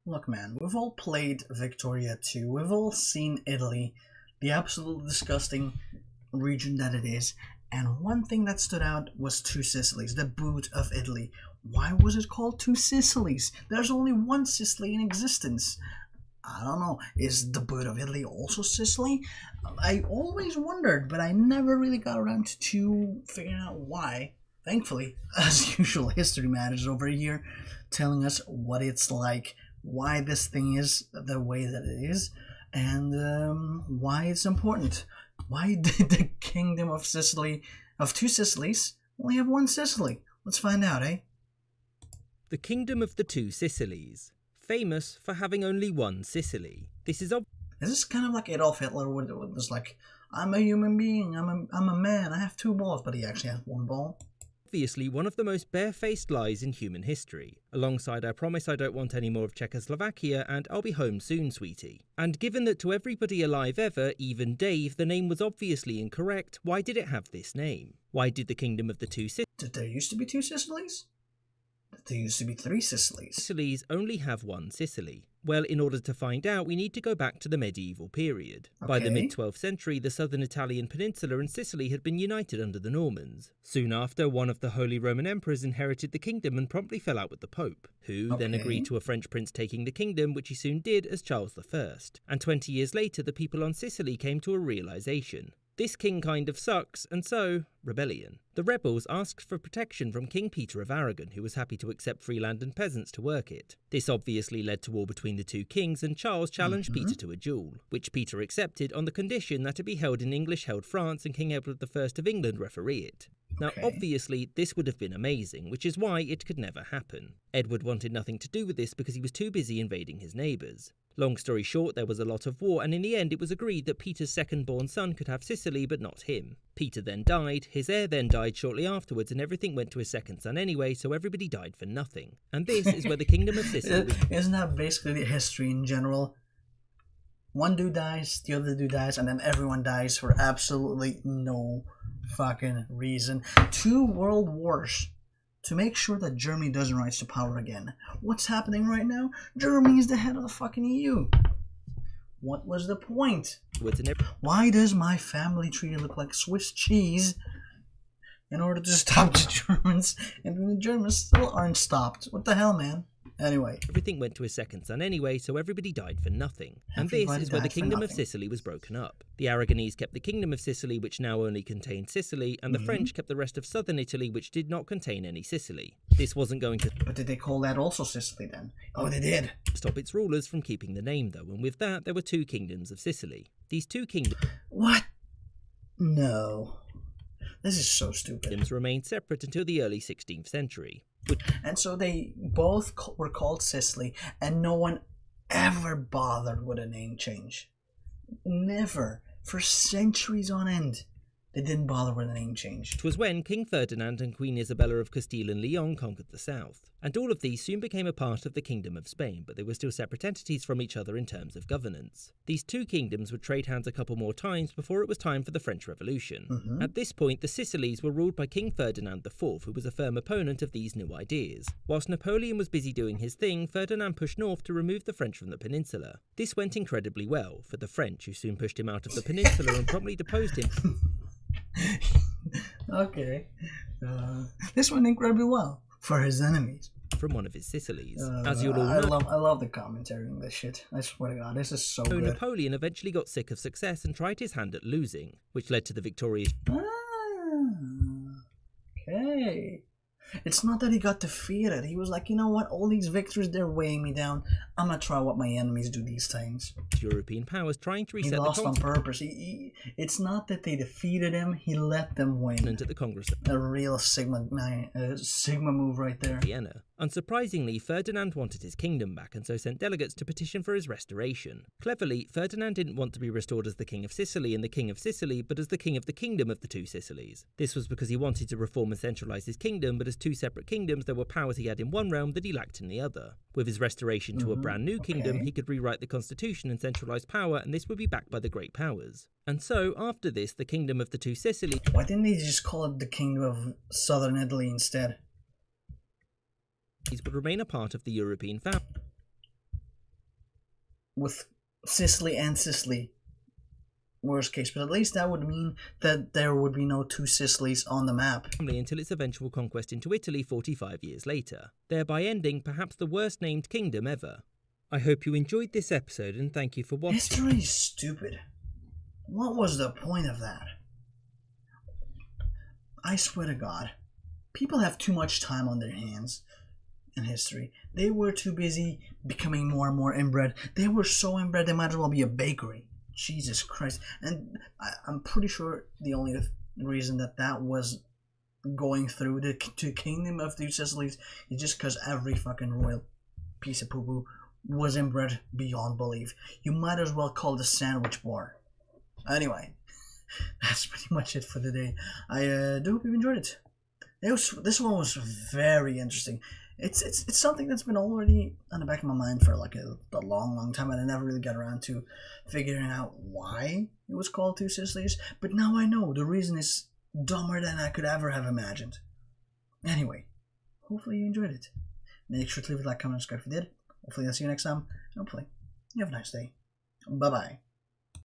Look, man, we've all played Victoria 2. We've all seen Italy, the absolutely disgusting region that it is. And one thing that stood out was Two Sicilies, the boot of Italy. Why was it called Two Sicilies? There's only one Sicily in existence. I don't know. Is the boot of Italy also Sicily? I always wondered, but I never really got around to figuring out why. Thankfully, as usual, History Matters over here telling us what it's like, why this thing is the way that it is, and why it's important. Why did the Kingdom of Sicily, of Two Sicilies, only have one Sicily? Let's find out, eh? The Kingdom of the Two Sicilies, famous for having only one Sicily. This is Is this kind of like Adolf Hitler, where it was like, I'm a human being, I'm a man, I have two balls, but he actually has one ball? Obviously one of the most barefaced lies in human history, alongside I promise I don't want any more of Czechoslovakia and I'll be home soon, sweetie. And given that to everybody alive ever, even Dave, the name was obviously incorrect, why did it have this name? Why did the Kingdom of the Two Sicilies? Did there used to be two Sicilies? There used to be three Sicilies. Sicilies only have one Sicily. Well, in order to find out, we need to go back to the medieval period. Okay. By the mid-12th century, the southern Italian peninsula and Sicily had been united under the Normans. Soon after, one of the Holy Roman Emperors inherited the kingdom and promptly fell out with the Pope, who then agreed to a French prince taking the kingdom, which he soon did as Charles I. And 20 years later, the people on Sicily came to a realization. This king kind of sucks, and so, rebellion. The rebels asked for protection from King Peter of Aragon, who was happy to accept free land and peasants to work it. This obviously led to war between the two kings, and Charles challenged Peter to a duel, which Peter accepted on the condition that it be held in English-held France and King Edward I of England referee it. Now, obviously, this would have been amazing, which is why it could never happen. Edward wanted nothing to do with this because he was too busy invading his neighbours. Long story short, there was a lot of war, and in the end it was agreed that Peter's second-born son could have Sicily, but not him. Peter then died, his heir then died shortly afterwards, and everything went to his second son anyway, so everybody died for nothing. And this is where the Kingdom of Sicily... Isn't that basically the history in general? One dude dies, the other dude dies, and then everyone dies for absolutely no fucking reason. 2 world wars to make sure that Germany doesn't rise to power again. What's happening right now? Germany is the head of the fucking EU. What was the point? Why does my family tree look like Swiss cheese? In order to stop the Germans, and the Germans still aren't stopped. What the hell, man? Anyway. Everything went to his second son anyway, so everybody died for nothing. And this is where the Kingdom of Sicily was broken up. The Aragonese kept the Kingdom of Sicily, which now only contained Sicily, and the French kept the rest of southern Italy, which did not contain any Sicily. This wasn't going to... But did they call that also Sicily then? Oh, they did. Stop its rulers from keeping the name, though, and with that, there were 2 kingdoms of Sicily. These 2 kingdoms... What? No. This is so stupid. ...remained separate until the early 16th century. And so they both were called Sicily, and no one ever bothered with a name change. Never. For centuries on end, they didn't bother with a name change. It was when King Ferdinand and Queen Isabella of Castile and Leon conquered the south. And all of these soon became a part of the Kingdom of Spain, but they were still separate entities from each other in terms of governance. These 2 kingdoms would trade hands a couple more times before it was time for the French Revolution. At this point, the Sicilies were ruled by King Ferdinand IV, who was a firm opponent of these new ideas. Whilst Napoleon was busy doing his thing, Ferdinand pushed north to remove the French from the peninsula. This went incredibly well for the French, who soon pushed him out of the peninsula and promptly deposed him. Okay. This went incredibly well for his enemies. From one of his Sicilies. As you'll all know, I love the commentary on this shit. I swear to God, this is so good. Napoleon eventually got sick of success and tried his hand at losing, which led to the victorious... Okay. It's not that he got defeated. He was like, you know what? All these victories, they're weighing me down. I'm gonna try what my enemies do these times. European powers trying to reset he lost on purpose. It's not that they defeated him. He let them win. At the Congress. A real Sigma move right there. Vienna. Unsurprisingly, Ferdinand wanted his kingdom back and so sent delegates to petition for his restoration. Cleverly, Ferdinand didn't want to be restored as the King of Sicily and the King of Sicily, but as the King of the Kingdom of the Two Sicilies. This was because he wanted to reform and centralise his kingdom, but as 2 separate kingdoms, there were powers he had in one realm that he lacked in the other. With his restoration to a brand new kingdom, he could rewrite the constitution and centralise power, and this would be backed by the great powers. And so, after this, the Kingdom of the Two Sicilies... Why didn't they just call it the Kingdom of Southern Italy instead? ...would remain a part of the European family. with Sicily and Sicily. Worst case, but at least that would mean that there would be no two Sicilies on the map. Until its eventual conquest into Italy 45 years later, thereby ending perhaps the worst named kingdom ever. I hope you enjoyed this episode and thank you for watching. History is stupid. What was the point of that? I swear to God, people have too much time on their hands in history. They were too busy becoming more and more inbred. They were so inbred they might as well be a bakery. Jesus Christ. And I'm pretty sure the only reason that was going through the kingdom of Two Sicilies is just because every fucking royal piece of poo-poo was inbred beyond belief. You might as well call it a sandwich bar. Anyway, that's pretty much it for today. I do hope you enjoyed it. This one was very interesting. It's something that's been already on the back of my mind for like a long time, and I never really got around to figuring out why it was called Two Sicilies. But now I know the reason is dumber than I could ever have imagined. Anyway, hopefully you enjoyed it. Make sure to leave a like, comment, subscribe if you did. Hopefully I'll see you next time. Hopefully you have a nice day. Bye bye.